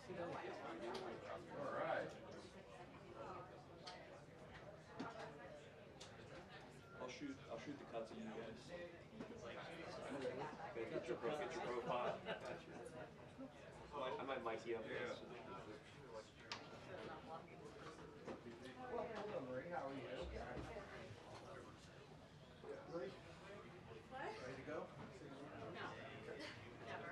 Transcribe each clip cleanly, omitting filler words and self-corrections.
All right. I'll shoot the cuts of you guys. Get your profile. I might mic you up. Yeah. Well, hello, Marie. How are you? Ready? Ready to go? No. Never.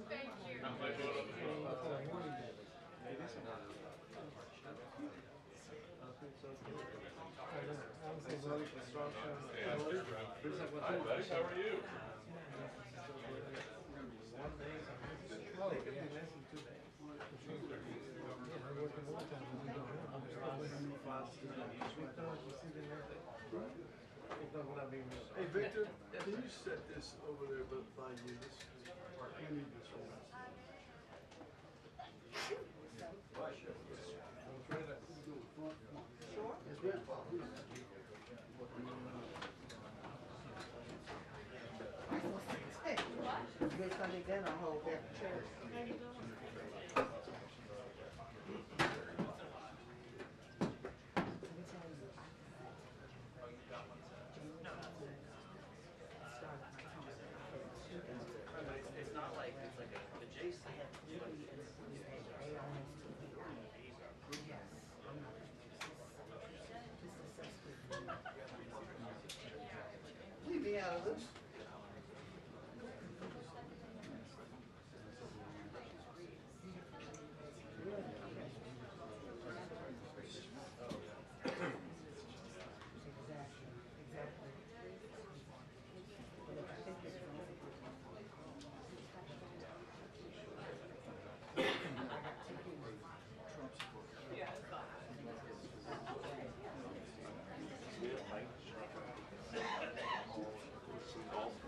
Thank you. Hi, buddy. How are you? Hey, Victor, can you set this over there by you? You need this one. Hey, good Sunday dinner, I'll hold there. It's not like it's like a Jason. Leave me out of this.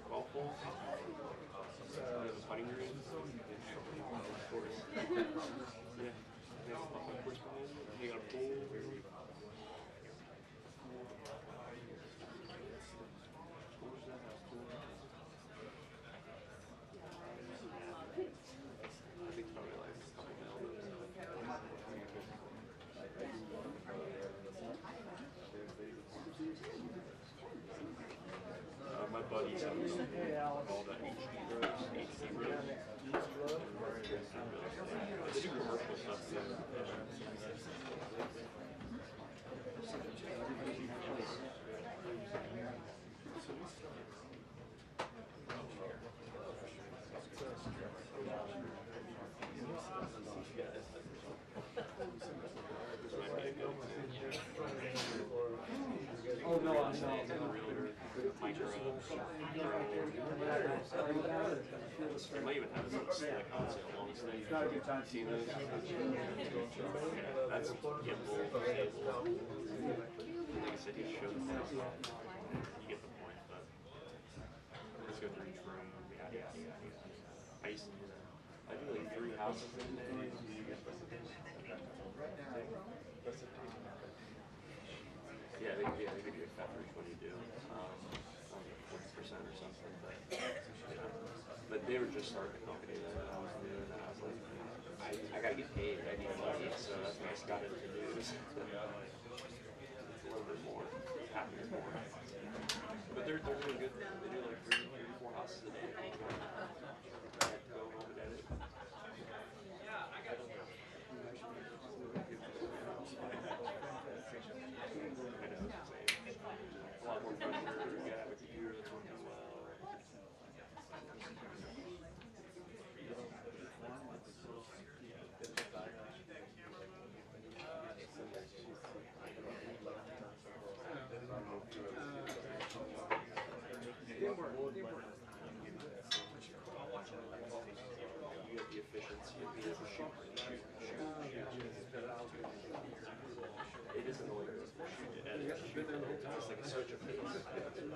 Golf balls. Putting green. Of course. Yeah. Of course, you got a pool. I think probably like a couple my buddies have all that HD bros. They do commercial stuff too. Oh, no, I'm not. They might even have some like on sale long sleeve. It's not a good time to see those. That's gimbal, stable. Like I said, you show the face. You get the point, but let's go through each room. I do like 3 houses in a day. Yeah, they give you a cut for each one you do. 40% or something, but they were just starting a company that I was doing, and I was like, I gotta get paid, I need money, so that's when I got into the news. A little bit more, happier more. But they're doing good. They do like 3 or 4 houses a day. I had to go home and edit. A lot more pressure. You gotta have a computer that's working well. You get the efficiency of being able to shoot. It isn't only to shoot to edit, it's like a search of pace. Yeah.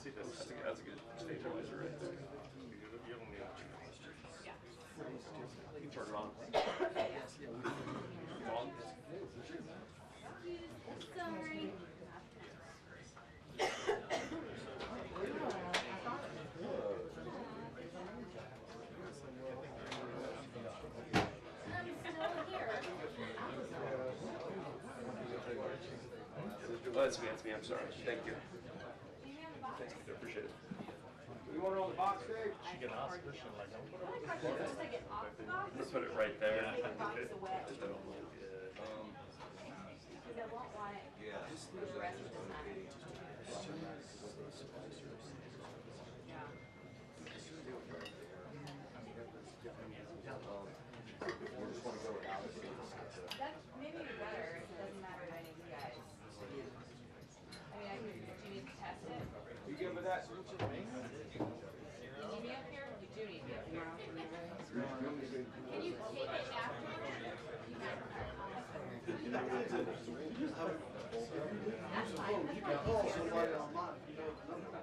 See, that's a good stabilizer right there. Yeah. You can turn it on. On. Sorry. I'm still here. Oh, that's me. I'm sorry. Thank you. Thank you. I appreciate it. You want it on the box, Dave? She can ask question like, Once I get off the box, Let's put it right there. take the box away. Just don't mind. Because I won't want it for the rest of the time. Yeah. That maybe be better if it doesn't matter to any of you guys. I mean, do you need to test it? You good with that? You need me up here? You do need me up here. Can you take it afterwards? That's fine. You can call somebody online.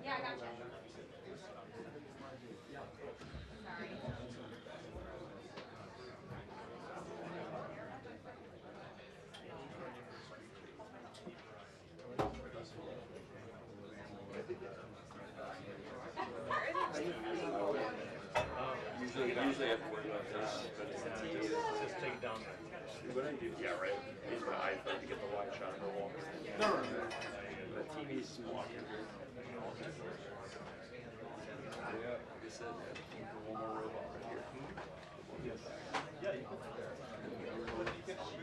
Yeah, I got you. Sorry. Usually I have to worry about this, but it's not doing it. just take it down. What I do, yeah, right. Use my iPhone to get the wide shot of her walking. No. The TV's walking. Yeah, like I said, one more robot right here. Yeah, you can. Hey, Tim, how are you?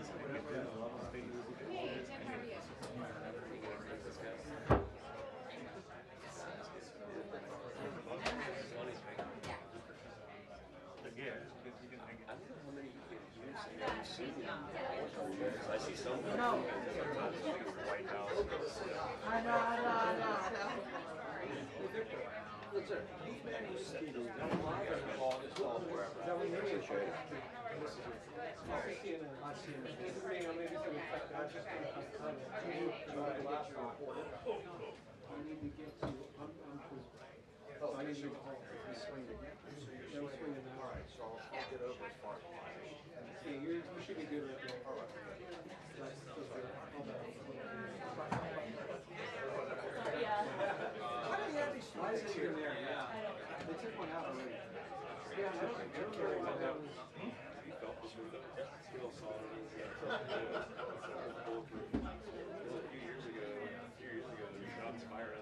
Yeah, you can make I don't know how many you can use. I've seen them. I see some. No. White House. I know. You should be good with it. Why is it in there? Yeah. They took one out already. Yeah, I don't care what that was. You felt this with them. Still solid. A few years ago, the shots fired.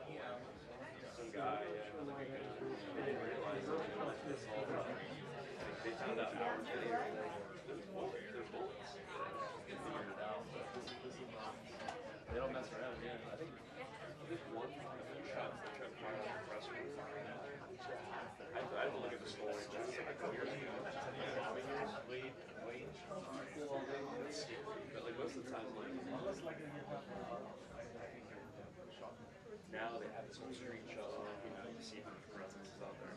Some guy, they didn't realize this all. They found out hours later. There's bullets. They figured it out. They don't mess around again. I think one shot they tried to fire on the press room. I had to look at the story. That's like a couple years ago. But like most of the time, now they have this whole street shut off, to see how much presence is out there.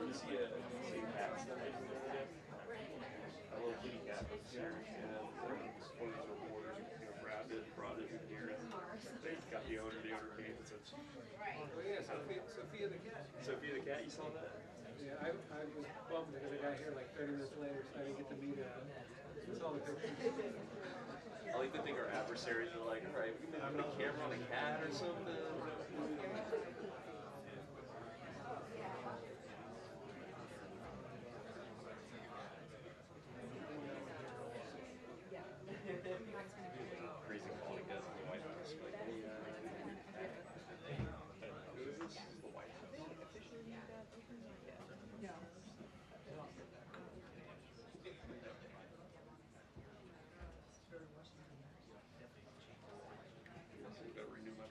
You see a cat stuff. A little kitty cat was here, and one of these reporters, grabbed it, brought it in here, and they got the owner came and said, Oh yeah, Sophia the cat. Sophia the cat, you saw that? Yeah, I was bummed because I got here like 30 minutes later, so I didn't get to meet her. I saw the pictures. I like to think our adversaries are like, all right, we can maybe put a camera on a cat or something. Freezing cold again in the White House. Like, who is this? This is the White House. I've got to renew my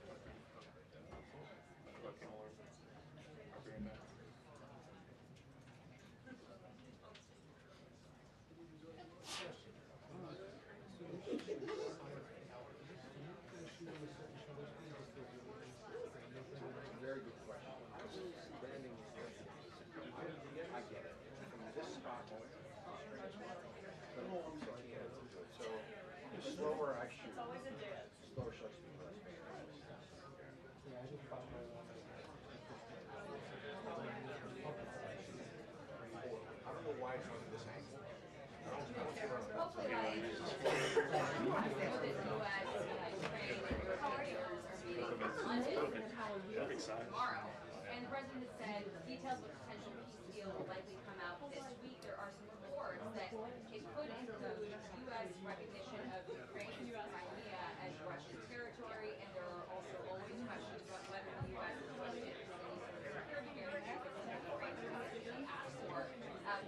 Hopefully, like, with the U.S. Ukraine and European leaders are meeting in London tomorrow. And the president has said details of a potential peace deal will likely come out this week. There are some reports that it could include U.S. recognition of Ukraine's Crimea as Russian territory, and there are also always questions about whether the U.S. is limited to any sort of security guarantee that Ukraine has asked for.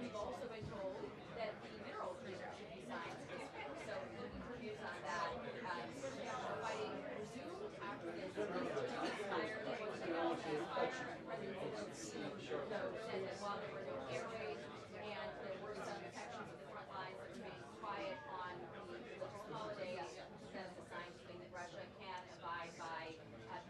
We've also been told that the mineral agreement should be signed this week, so looking for views on that. Fighting resumed after this ceasefire that was announced. President Zelensky said that while there were no air raids and there were some sections of the front lines that remained quiet on the religious holiday, says the sign saying that Russia can abide by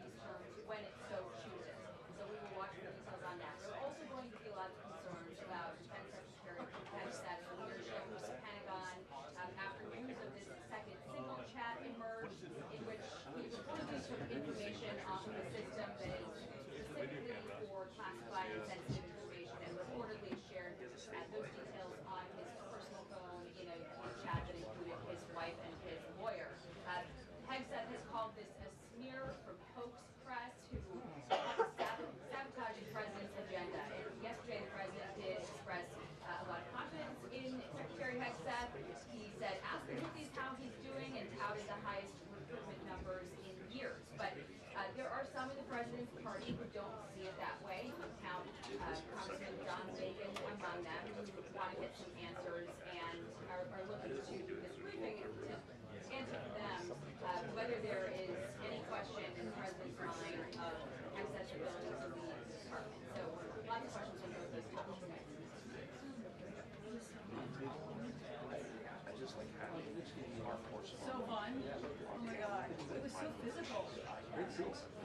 these terms when it so chooses. So we will watch for details on that. There are also going to be a lot of concerns about Defense Secretary Karoline leadership of the Pentagon after news of this second signal chat emerged, in which he reportedly took information off of the system that is specifically for classified and sensitive information, and reportedly shared those details on his personal phone in a chat that included his wife and his lawyer. Hegseth has called this a smear from hoax press who sabotage the president's agenda. And yesterday, the president did express a lot of confidence in Secretary Hegseth. He said, ask him how he's doing, and touted the highest recruitment numbers in years. But there are some in the president's party who don't see it that way. You can count Congressman John Bacon among them, who want to get some answers and are looking to this briefing to answer to them whether there is any question in the president's mind of Hegseth's ability to lead the department. So lots of questions on both those topics. I just like having our forces. So fun. Oh my god. It was so physical.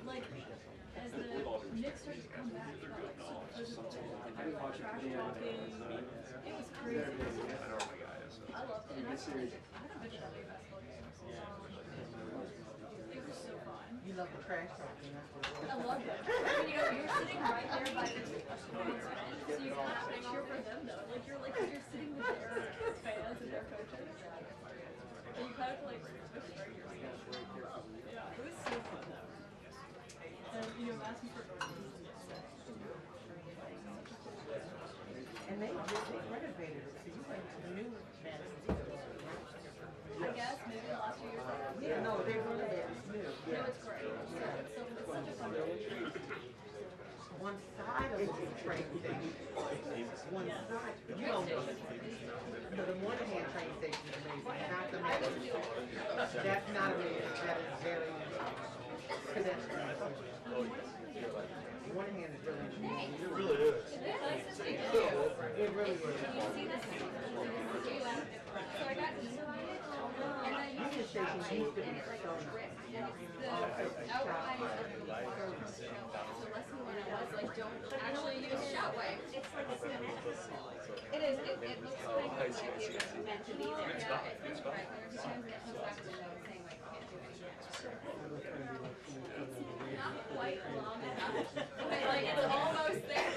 Like, as the Knicks started to come back, it got like so physical. Everyone trash talking. It was crazy. I know my guy is. I loved it. And I haven't been to that big basketball game in so long. It was so fun. You love the trash talking, that's what I loved it. And you're sitting right there by the opponent's bench, so you kind of cheer for them though. Like you're sitting with their fans and their coaches. And you kind of like push right your stuff. Yeah, it was so fun though. And asking for And they renovated it, so you went to the new Madison Theater. I guess maybe the last few years. Yeah, no, they renovated it, it's new. No, it's great. It's such a fun building. One side of the train station, one side, you don't know. No, the Moynihan train station is amazing, not the Madison. That's not amazing, that is very pedestrian. Moynihan is really amazing. It really is. It really is. Can you see this? So I got invited, and then Union Station used to be like so a trip, and it's the outline of the water. So lesson one was like, don't actually use shotwave. It's like a cinematic. It is. It looks like it's meant to be there. Yeah, it's right. There's times that comes back to the note saying like, can't do anything. It's not quite long enough, but like it's almost there.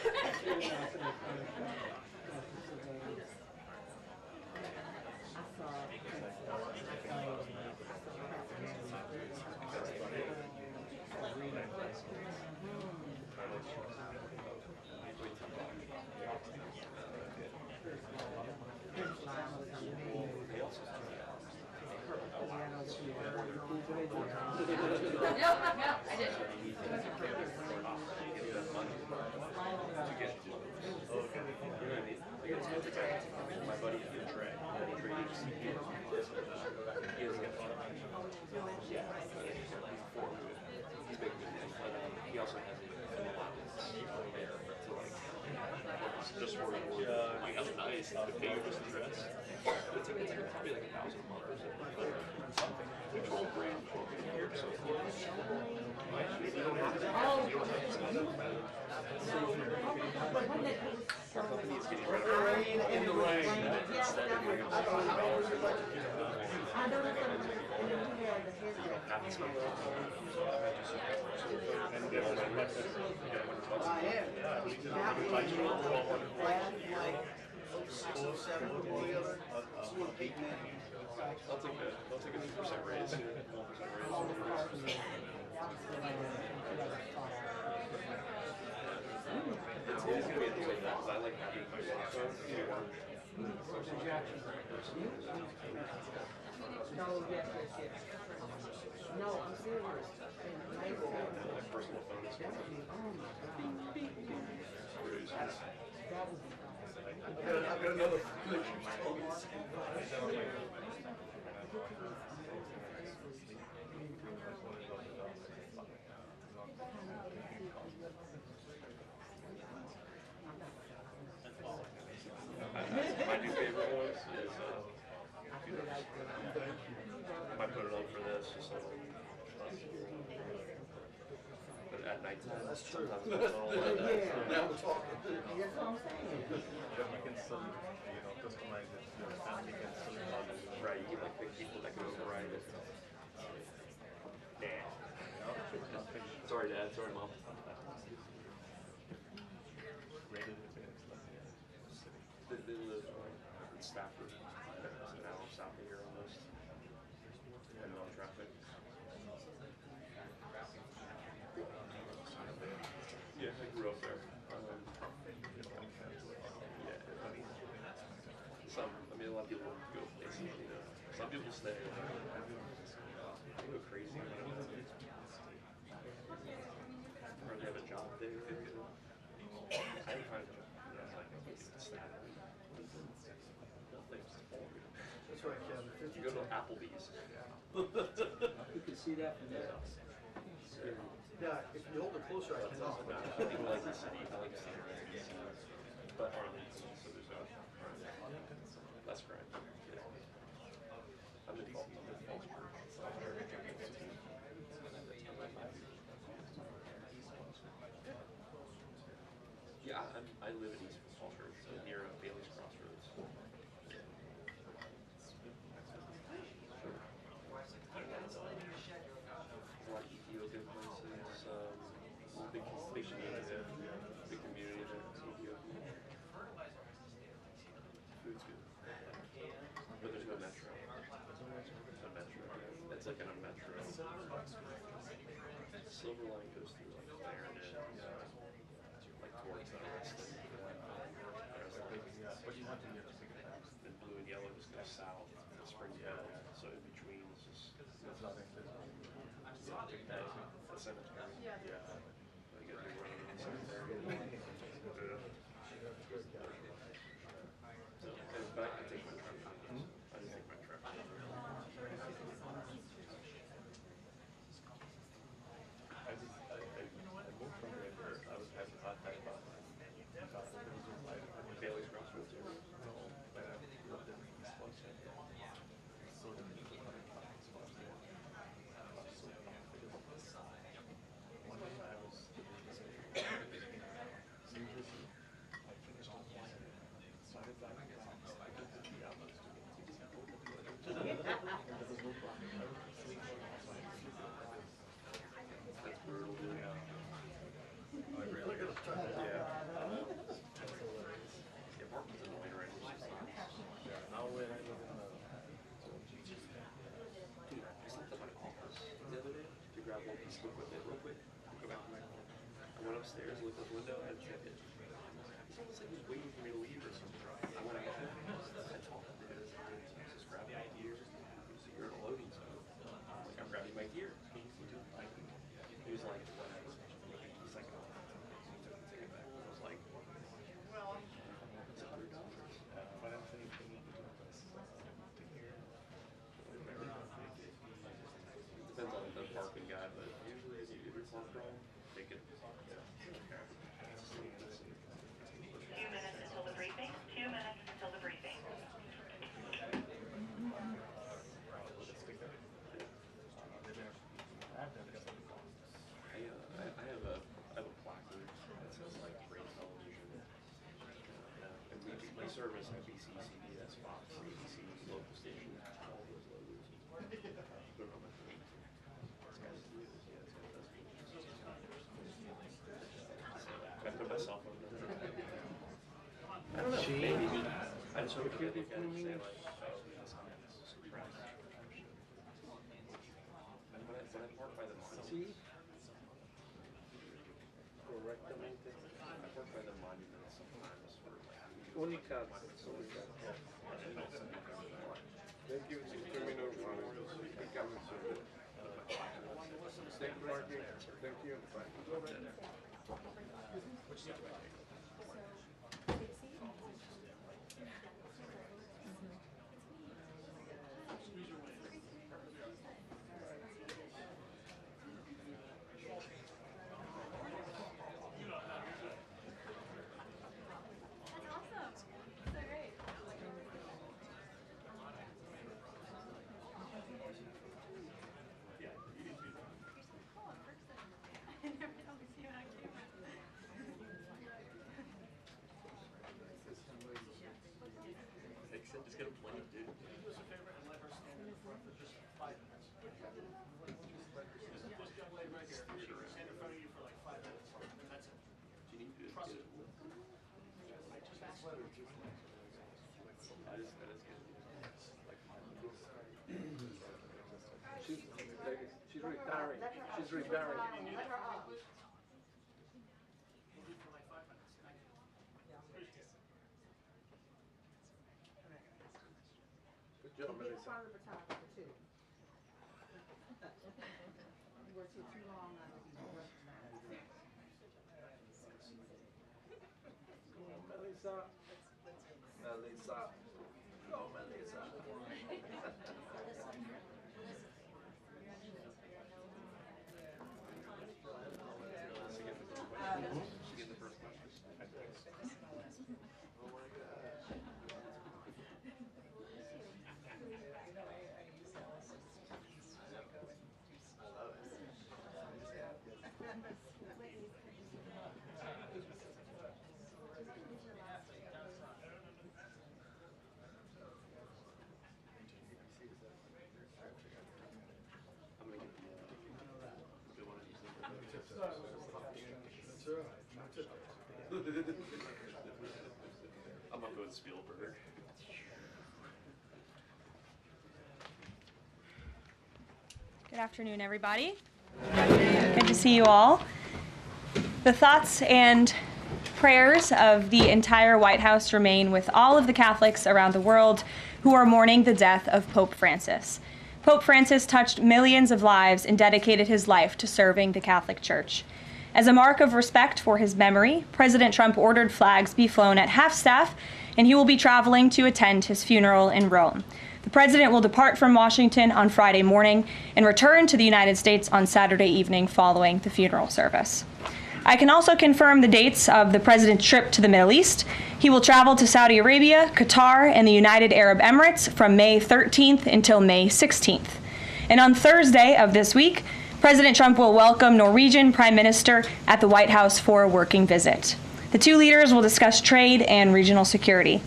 No, I didn't. My buddy is a track. He has got fun. Yeah, he's big. He also has a allowance there to like just for like that's nice. To pay you just the dress. It's like probably like $1,000 or something. Control brand here, so you don't have to. Our company is getting ready. In the rain. Yes, that was. I don't know. Yeah, the hair. You don't have to smell it. And get all my breakfast. I am. That was like 6 or 7 of all the other. 8 men. I'll take a 2% raise, 1% raise. It's gonna be interesting because I like having my smartphone to work. No, yes. No, I'm serious. My personal phone is That would be, oh my God. That would be. I've got another good. My new favorite ones is if I put it on for this, just like, but at nighttime, That's true. sometimes it's a little Now we're talking. That's what I'm saying. But you can still, customize it. And you can still log in. right. You can like pick people that can override it. Dad. Sorry, Dad. Sorry, Mom. Where did it finish? They live in Stafford, an hour south of here almost, and no traffic. Yeah, I grew up there. A lot of people go places, Some people stay. They go crazy. Or they have a job there. I find staff. That's right, Kevin. You go to Applebee's. You can see that from there. Yeah, if you hold it closer, I cannot. I think I like the city. I like the city. But Arlington, so there's less crime. I'm in Falls Church. Yeah, I live in East Falls Church, so near Bailey's Crossroads. A lot of Ethiopian places, big community there, Ethiopian. Food's good. But there's no metro. No metro. It's like in a metro. Silver Line goes through like Clarendon, like towards the rest of What do you want to get? and blue and yellow just goes south to Springfield. So in between is just There's nothing. a cemetery. Yeah. I get to run in the cemetery. But I can take my truck. I just take my truck. I moved from there where I was having a hard time about Bailey's Crossroads here. when I lived in East Boston. So the people coming from East Boston are so comfortable. One day I was New Jersey. I finished on one. Started driving around. I took 50 hours to get to the airport. There was no problem. I was sleeping outside. That's brutal, dude. Yeah. I really Look at the truck. Yeah. Yeah, Martin's annoying right now. Now when I live in Dude, I slept at my office the other day to grab one piece of equipment real quick. Go back to my car. I went upstairs, looked out the window, and checked it. It's almost like he was waiting for me to leave or something. I went ahead. I talked to him. Just grab my gear. You're in a loading zone. I'm like, I'm grabbing my gear. He was like, he's like, oh, take it back. I was like, well, it's $100. but I'm thinking Depends on the parking guy, but usually if you're parked wrong, they can. 2 minutes until the briefing. 2 minutes until the briefing. I have a placard that says like great television. And we service NBC, CBS, Fox, ABC, local station, all those logos. Put it on my phone. don't know. Maybe. I just hope it Security doesn't filming. say like, when I work by the See? correctamente, I work by the monuments sometimes for like. Única. Thank you. Thank you. Just get a plate, dude. She's retiring. She's retiring. Let her off. Good job, Be Melissa. part of the photographer too. You were too long on the recognized. Melissa. Melissa. Go, Melissa. I'm gonna go with Spielberg. Good afternoon, everybody. Good to see you all. The thoughts and prayers of the entire White House remain with all of the Catholics around the world who are mourning the death of Pope Francis. Pope Francis touched millions of lives and dedicated his life to serving the Catholic Church. As a mark of respect for his memory, President Trump ordered flags be flown at half-staff, and he will be traveling to attend his funeral in Rome. The president will depart from Washington on Friday morning and return to the United States on Saturday evening following the funeral service. I can also confirm the dates of the president's trip to the Middle East. He will travel to Saudi Arabia, Qatar, and the United Arab Emirates from May 13th until May 16th. And on Thursday of this week, President Trump will welcome Norwegian Prime Minister at the White House for a working visit. The two leaders will discuss trade and regional security.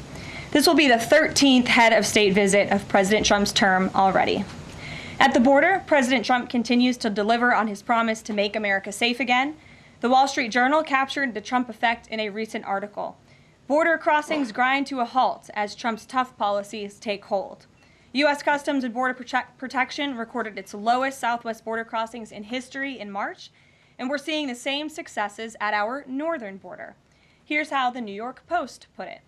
This will be the 13th head of state visit of President Trump's term already. At the border, President Trump continues to deliver on his promise to make America safe again. The Wall Street Journal captured the Trump effect in a recent article. Border crossings grind to a halt as Trump's tough policies take hold. U.S. Customs and Border Protection recorded its lowest southwest border crossings in history in March, and we're seeing the same successes at our northern border. Here's how the New York Post put it.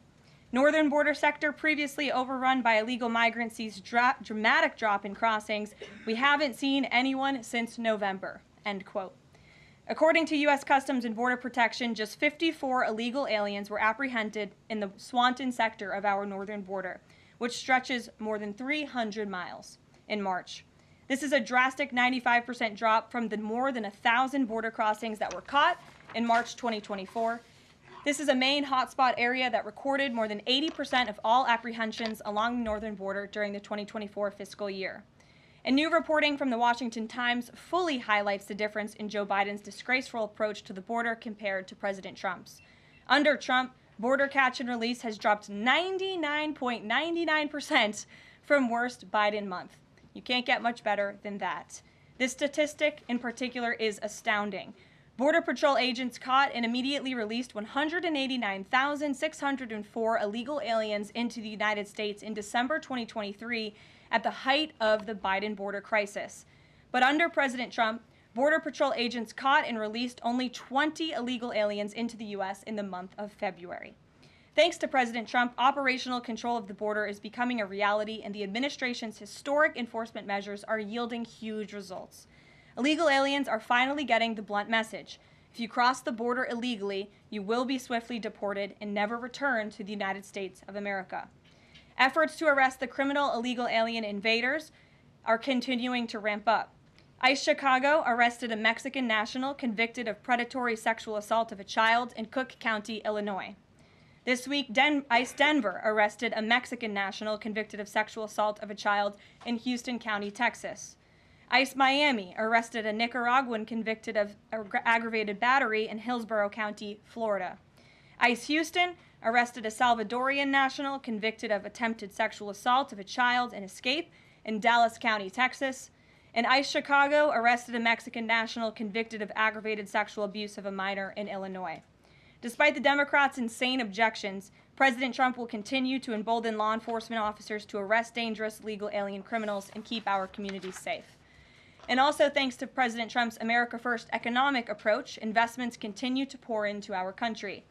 Northern border sector previously overrun by illegal migrants sees dramatic drop in crossings. We haven't seen anyone since November, end quote. According to U.S. Customs and Border Protection, just 54 illegal aliens were apprehended in the Swanton sector of our northern border, which stretches more than 300 miles in March. This is a drastic 95% drop from the more than 1,000 border crossings that were caught in March 2024. This is a main hotspot area that recorded more than 80% of all apprehensions along the northern border during the 2024 fiscal year. And new reporting from the Washington Times fully highlights the difference in Joe Biden's disgraceful approach to the border compared to President Trump's. Under Trump, border catch and release has dropped 99.99% from worst Biden month. You can't get much better than that. This statistic in particular is astounding. Border Patrol agents caught and immediately released 189,604 illegal aliens into the United States in December 2023 at the height of the Biden border crisis. But under President Trump, Border Patrol agents caught and released only 20 illegal aliens into the U.S. in the month of February. Thanks to President Trump, operational control of the border is becoming a reality, and the administration's historic enforcement measures are yielding huge results. Illegal aliens are finally getting the blunt message. If you cross the border illegally, you will be swiftly deported and never return to the United States of America. Efforts to arrest the criminal illegal alien invaders are continuing to ramp up. ICE Chicago arrested a Mexican national convicted of predatory sexual assault of a child in Cook County, Illinois. This week, ICE Denver arrested a Mexican national convicted of sexual assault of a child in Houston County, Texas. ICE Miami arrested a Nicaraguan convicted of aggravated battery in Hillsborough County, Florida. ICE Houston arrested a Salvadorian national convicted of attempted sexual assault of a child in Escape in Dallas County, Texas. And ICE Chicago arrested a Mexican national convicted of aggravated sexual abuse of a minor in Illinois. Despite the Democrats' insane objections, President Trump will continue to embolden law enforcement officers to arrest dangerous legal alien criminals and keep our communities safe. And also thanks to President Trump's America First economic approach, investments continue to pour into our country.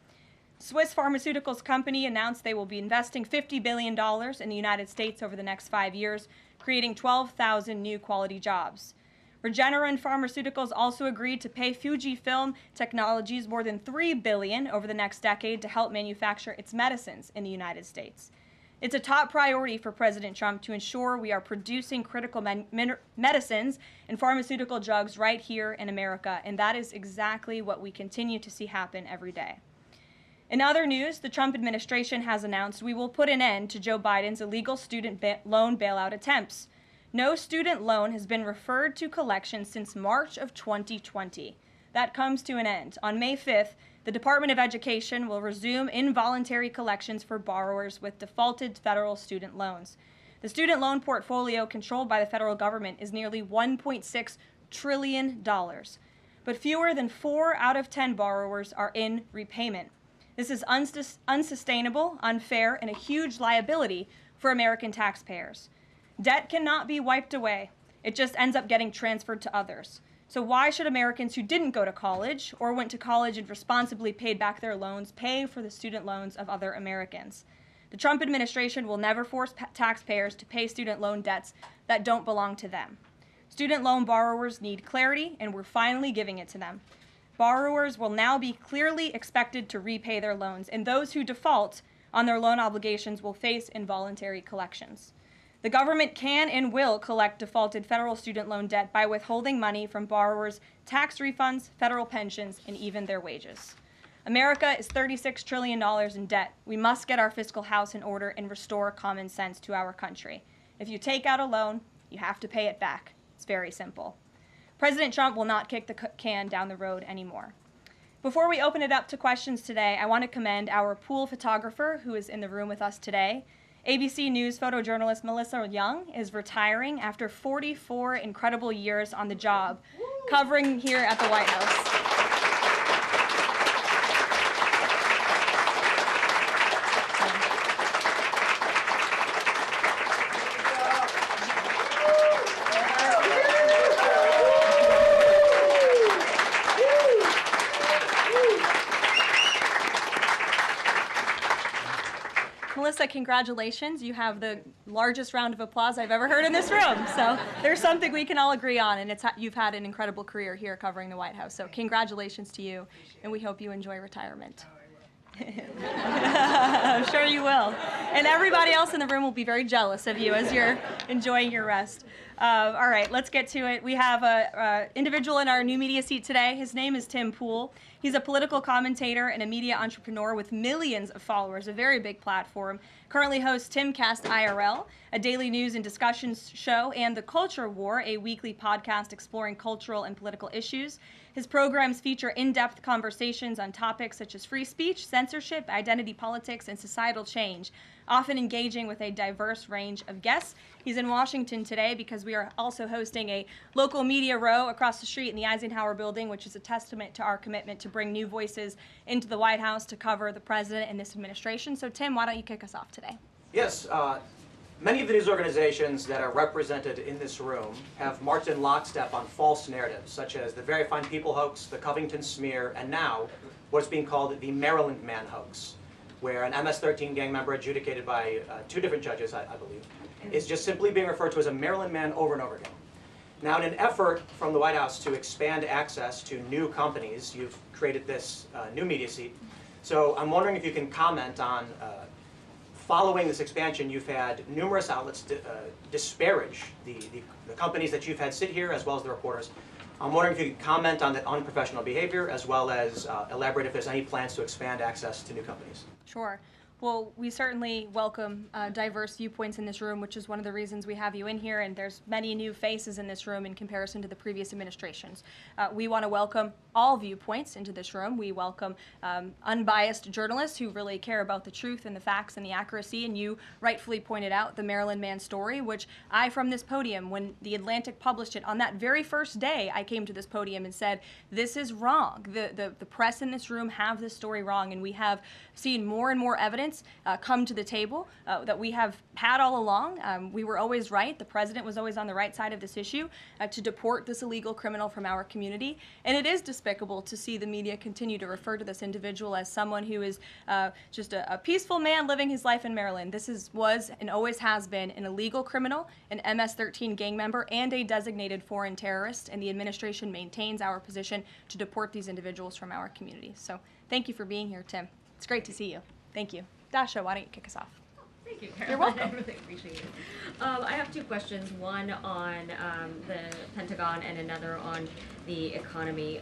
Swiss pharmaceuticals company announced they will be investing $50 billion in the United States over the next 5 years, creating 12,000 new quality jobs. Regeneron Pharmaceuticals also agreed to pay Fujifilm Technologies more than $3 billion over the next decade to help manufacture its medicines in the United States. It's a top priority for President Trump to ensure we are producing critical medicines and pharmaceutical drugs right here in America, and that is exactly what we continue to see happen every day. In other news, the Trump administration has announced we will put an end to Joe Biden's illegal student loan bailout attempts. No student loan has been referred to collection since March of 2020. That comes to an end. On May 5th, the Department of Education will resume involuntary collections for borrowers with defaulted federal student loans. The student loan portfolio controlled by the federal government is nearly $1.6 trillion, but fewer than 4 out of 10 borrowers are in repayment. This is unsustainable, unfair, and a huge liability for American taxpayers. Debt cannot be wiped away. It just ends up getting transferred to others. So why should Americans who didn't go to college or went to college and responsibly paid back their loans pay for the student loans of other Americans? The Trump administration will never force taxpayers to pay student loan debts that don't belong to them. Student loan borrowers need clarity, and we're finally giving it to them. Borrowers will now be clearly expected to repay their loans, and those who default on their loan obligations will face involuntary collections. The government can and will collect defaulted federal student loan debt by withholding money from borrowers' tax refunds, federal pensions, and even their wages. America is $36 trillion in debt. We must get our fiscal house in order and restore common sense to our country. If you take out a loan, you have to pay it back. It's very simple. President Trump will not kick the can down the road anymore. Before we open it up to questions today, I want to commend our pool photographer who is in the room with us today. ABC News photojournalist Melissa Young is retiring after 44 incredible years on the job, covering here at the White House. Melissa, congratulations. You have the largest round of applause I've ever heard in this room. So there's something we can all agree on, and you've had an incredible career here covering the White House. So congratulations to you, and we hope you enjoy retirement. I'm sure you will. And everybody else in the room will be very jealous of you as you're enjoying your rest. All right, let's get to it. We have an individual in our new media seat today. His name is Tim Pool. He's a political commentator and a media entrepreneur with millions of followers, a very big platform. Currently hosts Timcast IRL, a daily news and discussions show, and The Culture War, a weekly podcast exploring cultural and political issues. His programs feature in-depth conversations on topics such as free speech, censorship, identity politics, and societal change. often engaging with a diverse range of guests. He's in Washington today because we are also hosting a local media row across the street in the Eisenhower building, which is a testament to our commitment to bring new voices into the White House to cover the president and this administration. So Tim, why don't you kick us off today? Yes, many of the news organizations that are represented in this room have marched in lockstep on false narratives, such as the Very Fine People hoax, the Covington smear, and now what's being called the Maryland Man hoax, where an MS-13 gang member adjudicated by 2 different judges, I believe, is just simply being referred to as a Maryland man over and over again. Now, in an effort from the White House to expand access to new companies, you've created this new media seat. So I'm wondering if you can comment on following this expansion, you've had numerous outlets disparage the companies that you've had sit here, as well as the reporters. I'm wondering if you could comment on that unprofessional behavior, as well as elaborate if there's any plans to expand access to new companies. Sure. Well, we certainly welcome diverse viewpoints in this room, which is one of the reasons we have you in here, and there's many new faces in this room in comparison to the previous administrations. We want to welcome all viewpoints into this room. We welcome unbiased journalists who really care about the truth and the facts and the accuracy, and you rightfully pointed out the Maryland Man story, which I, from this podium, when The Atlantic published it, on that very first day, I came to this podium and said, this is wrong. The press in this room have this story wrong, and we have seen more and more evidence come to the table that we have had all along. We were always right. The president was always on the right side of this issue to deport this illegal criminal from our community. And it is despicable to see the media continue to refer to this individual as someone who is just a peaceful man living his life in Maryland. This was and always has been an illegal criminal, an MS-13 gang member, and a designated foreign terrorist. And the administration maintains our position to deport these individuals from our community. So thank you for being here, Tim. It's great to see you. Thank you. Dasha, why don't you kick us off? Thank you, Karoline. You're welcome. I really appreciate it. I have 2 questions, one on the Pentagon and another on the economy.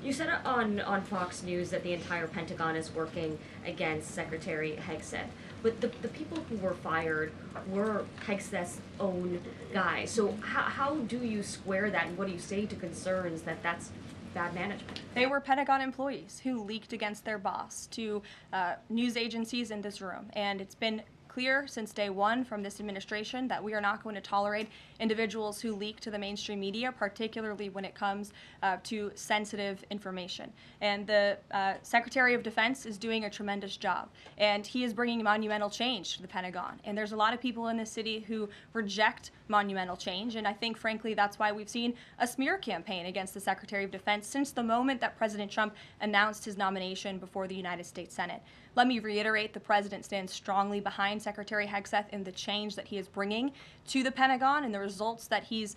You said on Fox News that the entire Pentagon is working against Secretary Hegseth, but the people who were fired were Hegseth's own guys. So how do you square that, and what do you say to concerns that that's bad management? They were Pentagon employees who leaked against their boss to news agencies in this room. And it's been clear since day one from this administration that we are not going to tolerate individuals who leak to the mainstream media, particularly when it comes to sensitive information. And the Secretary of Defense is doing a tremendous job, and he is bringing monumental change to the Pentagon. And there's a lot of people in this city who reject monumental change, and I think, frankly, that's why we've seen a smear campaign against the Secretary of Defense since the moment that President Trump announced his nomination before the United States Senate. Let me reiterate, the president stands strongly behind Secretary Hegseth in the change that he is bringing to the Pentagon, and the results that he's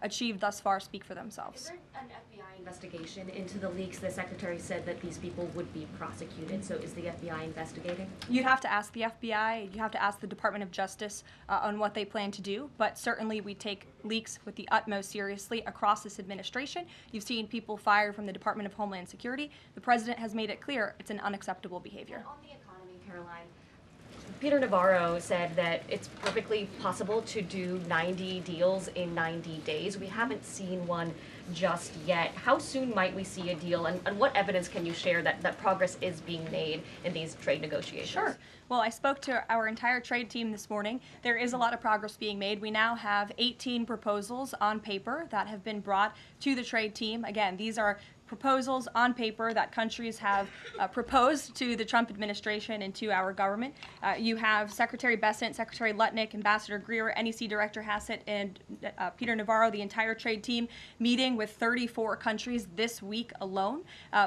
achieved thus far speak for themselves. Is there an FBI investigation into the leaks? The secretary said that these people would be prosecuted, so is the FBI investigating? You'd have to ask the FBI, you have to ask the Department of Justice on what they plan to do, but certainly we take leaks with the utmost seriously across this administration. You've seen people fired from the Department of Homeland Security. The president has made it clear it's an unacceptable behavior. On the economy, Karoline, Peter Navarro said that it's perfectly possible to do 90 deals in 90 days. We haven't seen one just yet. How soon might we see a deal, and what evidence can you share that progress is being made in these trade negotiations? Sure. Well, I spoke to our entire trade team this morning. There is a lot of progress being made. We now have 18 proposals on paper that have been brought to the trade team. Again, these are proposals on paper that countries have proposed to the Trump administration and to our government. You have Secretary Bessent, Secretary Lutnick, Ambassador Greer, NEC Director Hassett, and Peter Navarro, the entire trade team, meeting with 34 countries this week alone.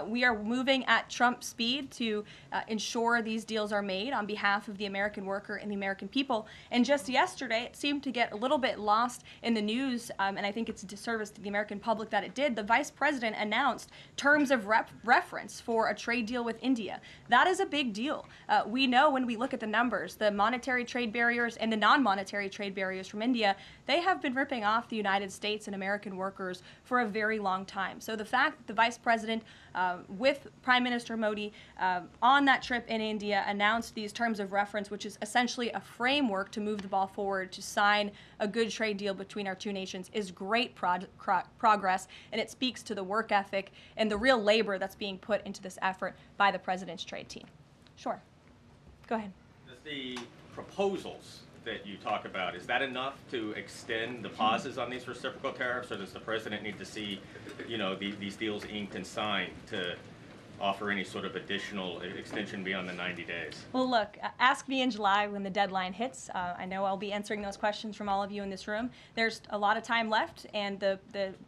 We are moving at Trump speed to ensure these deals are made on behalf of the American worker and the American people. And just yesterday, it seemed to get a little bit lost in the news, and I think it's a disservice to the American public that it did. The Vice President announced terms of reference for a trade deal with India. That is a big deal. We know when we look at the numbers, the monetary trade barriers and the non-monetary trade barriers from India, they have been ripping off the United States and American workers for a very long time. So the fact that the Vice President with Prime Minister Modi on that trip in India announced these terms of reference, which is essentially a framework to move the ball forward to sign a good trade deal between our two nations, is great progress, and it speaks to the work ethic and the real labor that's being put into this effort by the president's trade team. Sure. Go ahead. The the proposals that you talk about, is that enough to extend the pauses on these reciprocal tariffs, or does the president need to see, you know, these deals inked and signed to offer any sort of additional extension beyond the 90 days? Well, look, ask me in July when the deadline hits. I know I'll be answering those questions from all of you in this room. There's a lot of time left, and the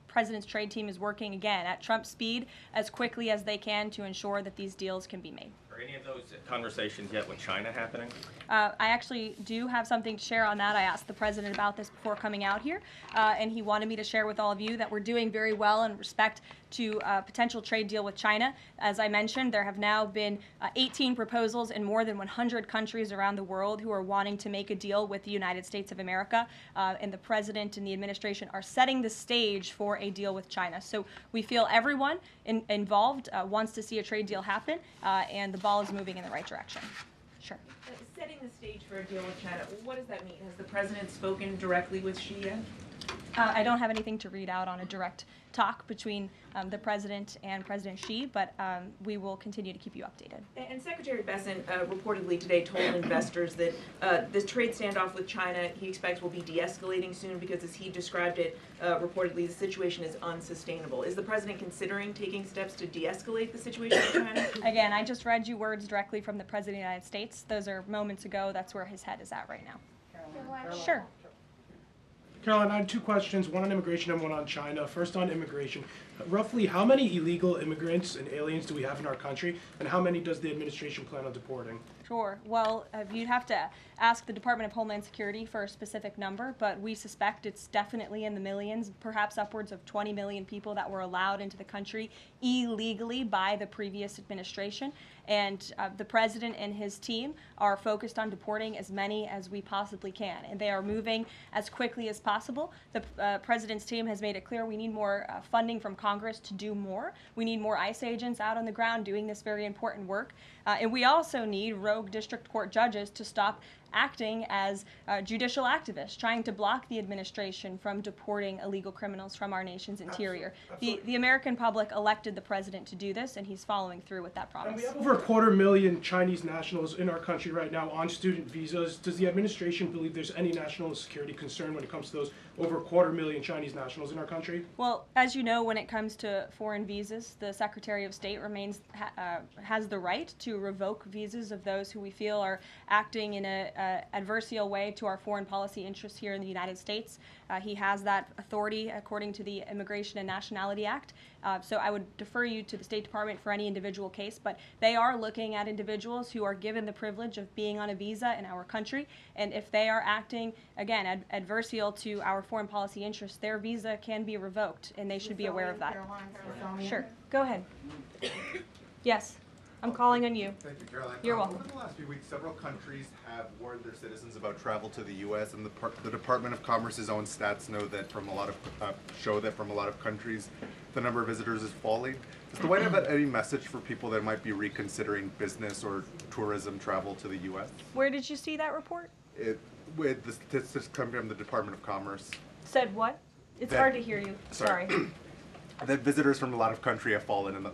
president's trade team is working, again, at Trump speed as quickly as they can to ensure that these deals can be made. Are any of those conversations yet with China happening? I actually do have something to share on that. I asked the president about this before coming out here, and he wanted me to share with all of you that we're doing very well in respect to a potential trade deal with China. As I mentioned, there have now been 18 proposals in more than 100 countries around the world who are wanting to make a deal with the United States of America, and the president and the administration are setting the stage for a deal with China. So we feel everyone involved wants to see a trade deal happen, and the ball is moving in the right direction. Sure. Setting the stage for a deal with China, what does that mean? Has the president spoken directly with Xi yet? I don't have anything to read out on a direct talk between the president and President Xi, but we will continue to keep you updated. And Secretary Bessent reportedly today told investors that the trade standoff with China he expects will be de-escalating soon because, as he described it, reportedly the situation is unsustainable. Is the president considering taking steps to de-escalate the situation with China? Again, I just read you words directly from the President of the United States. Those are moments ago. That's where his head is at right now. Karoline. Sure. Caroline, I had two questions, one on immigration and one on China. First on immigration. Roughly how many illegal immigrants and aliens do we have in our country, and how many does the administration plan on deporting? Sure. Well, you'd have to ask the Department of Homeland Security for a specific number, but we suspect it's definitely in the millions, perhaps upwards of 20 million people that were allowed into the country illegally by the previous administration. And the president and his team are focused on deporting as many as we possibly can, and they are moving as quickly as possible. The president's team has made it clear we need more funding from Congress to do more. We need more ICE agents out on the ground doing this very important work. And we also need rogue district court judges to stop acting as judicial activists, trying to block the administration from deporting illegal criminals from our nation's interior. The American public elected the president to do this, and he's following through with that promise. And we have over 250,000 Chinese nationals in our country right now on student visas. Does the administration believe there's any national security concern when it comes to those over 250,000 Chinese nationals in our country? Well, as you know, when it comes to foreign visas, the Secretary of State has the right to revoke visas of those who we feel are acting in a adversarial way to our foreign policy interests here in the United States. He has that authority according to the Immigration and Nationality Act. So I would defer you to the State Department for any individual case, but they are looking at individuals who are given the privilege of being on a visa in our country, and if they are acting, again, adversarial to our foreign policy interests, their visa can be revoked, and they should be aware of that. Sure. Go ahead. Yes. I'm calling on you. Thank you, Caroline. You're welcome. Over the last few weeks, several countries have warned their citizens about travel to the U.S., and the Department of Commerce's own stats know that show that from a lot of countries, the number of visitors is falling. Does the White House have any message for people that might be reconsidering business or tourism travel to the U.S.? Where did you see that report? With the statistics coming from the Department of Commerce. Said what? It's hard to hear you. Sorry. That visitors from a lot of countries have fallen in the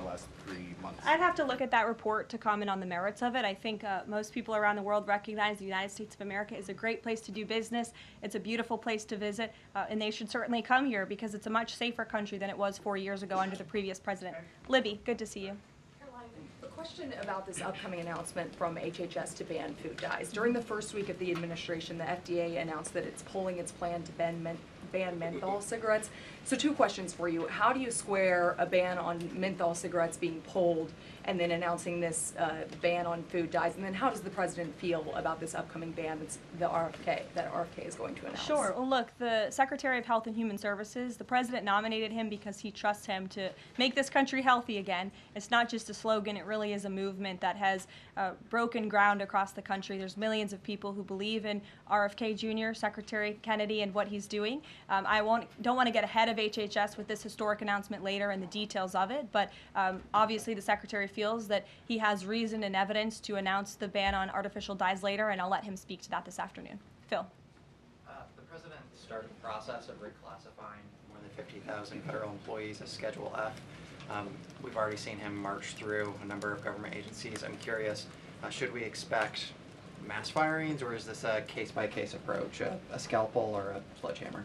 last 3 months. I'd have to look at that report to comment on the merits of it. I think most people around the world recognize the United States of America is a great place to do business. It's a beautiful place to visit, and they should certainly come here because it's a much safer country than it was 4 years ago under the previous president. Libby, good to see you. A question about this upcoming announcement from HHS to ban food dyes. During the first week of the administration, the FDA announced that it's pulling its plan to ban menthol cigarettes. So two questions for you. How do you square a ban on menthol cigarettes being pulled and then announcing this ban on food dyes? And then how does the president feel about this upcoming ban that's that RFK is going to announce? Sure. Well, look, the Secretary of Health and Human Services, the president nominated him because he trusts him to make this country healthy again. It's not just a slogan. It really is a movement that has broken ground across the country. There's millions of people who believe in RFK Jr., Secretary Kennedy, and what he's doing. I don't want to get ahead of HHS with this historic announcement later and the details of it, but obviously the Secretary feels that he has reason and evidence to announce the ban on artificial dyes later, and I'll let him speak to that this afternoon. Phil. The president started the process of reclassifying more than 50,000 federal employees as Schedule F. We've already seen him march through a number of government agencies. I'm curious, should we expect mass firings, or is this a case-by-case approach, a scalpel or a sledgehammer?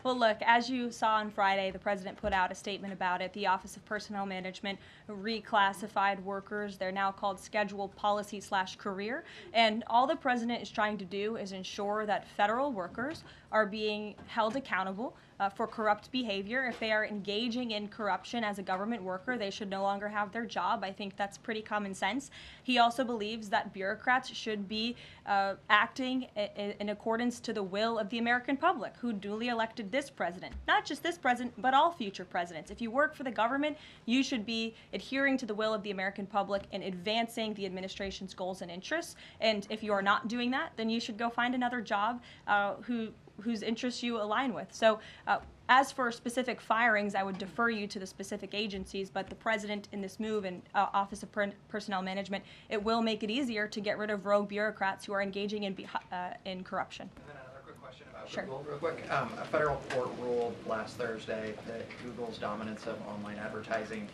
Well, look, as you saw on Friday, the president put out a statement about it. The Office of Personnel Management reclassified workers. They're now called scheduled policy/career. And all the president is trying to do is ensure that federal workers are being held accountable for corrupt behavior. If they are engaging in corruption as a government worker, they should no longer have their job. I think that's pretty common sense. He also believes that bureaucrats should be acting in accordance to the will of the American public, who duly elected this president. Not just this president, but all future presidents. If you work for the government, you should be adhering to the will of the American public and advancing the administration's goals and interests. And if you are not doing that, then you should go find another job whose interests you align with. So as for specific firings, I would defer you to the specific agencies, but the president in this move and Office of Personnel Management, it will make it easier to get rid of rogue bureaucrats who are engaging in corruption. And then another quick question about Sure. Google, real quick. A federal court ruled last Thursday that Google's dominance of online advertising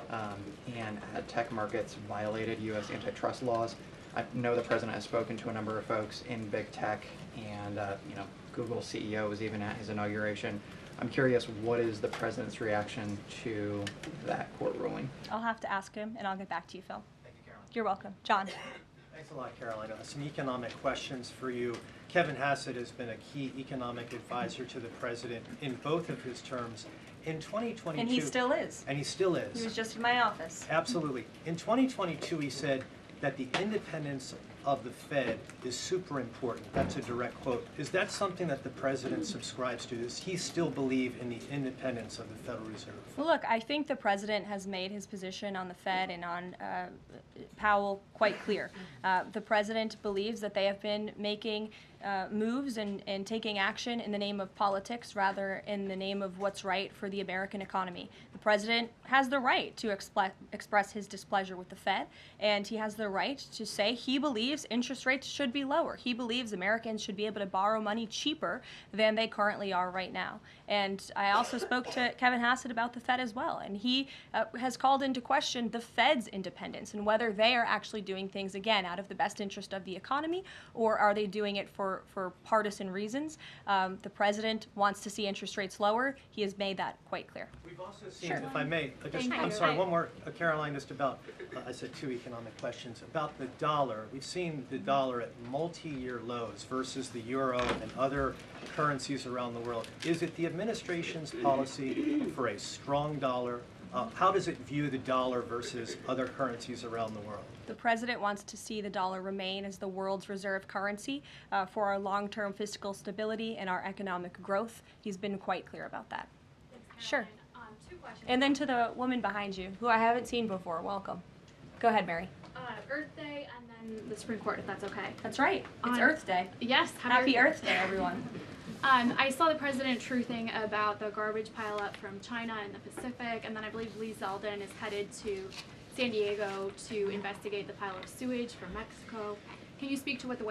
and ad tech markets violated U.S. antitrust laws. I know the president has spoken to a number of folks in big tech, and Google's CEO was even at his inauguration. I'm curious, what is the president's reaction to that court ruling? I'll have to ask him, and I'll get back to you, Phil. Thank you, Caroline. You're welcome. John. Thanks a lot, Caroline. Some economic questions for you. Kevin Hassett has been a key economic advisor to the president in both of his terms. In 2022... And he still is. And he still is. He was just in my office. Absolutely. In 2022, he said that the independence of the Fed is super important. That's a direct quote. Is that something that the president subscribes to? Does he still believe in the independence of the Federal Reserve? Well, look, I think the president has made his position on the Fed and on Powell quite clear. The president believes that they have been making moves and taking action in the name of politics rather in the name of what's right for the American economy. The president has the right to express his displeasure with the Fed, and he has the right to say he believes interest rates should be lower. He believes Americans should be able to borrow money cheaper than they currently are right now. And I also spoke to Kevin Hassett about the Fed as well, and he has called into question the Fed's independence and whether they are actually doing things, again, out of the best interest of the economy, or are they doing it for partisan reasons. The president wants to see interest rates lower. He has made that quite clear. We've also seen, if I may, I'm sorry, one more, Caroline, just about, I said two economic questions. About the dollar, we've seen the dollar at multi-year lows versus the euro and other currencies around the world. Is it the administration's policy for a strong dollar? How does it view the dollar versus other currencies around the world? The president wants to see the dollar remain as the world's reserve currency for our long-term fiscal stability and our economic growth. He's been quite clear about that. Sure. Two questions. And then to the woman behind you, who I haven't seen before. Welcome. Go ahead, Mary. Earth Day and then the Supreme Court, if that's okay. That's right. It's Earth Day. Yes. Happy Earth Day, everyone. I saw the president truthing about the garbage pileup from China in the Pacific, and then I believe Lee Zeldin is headed to San Diego to investigate the pile of sewage from Mexico. Can you speak to what the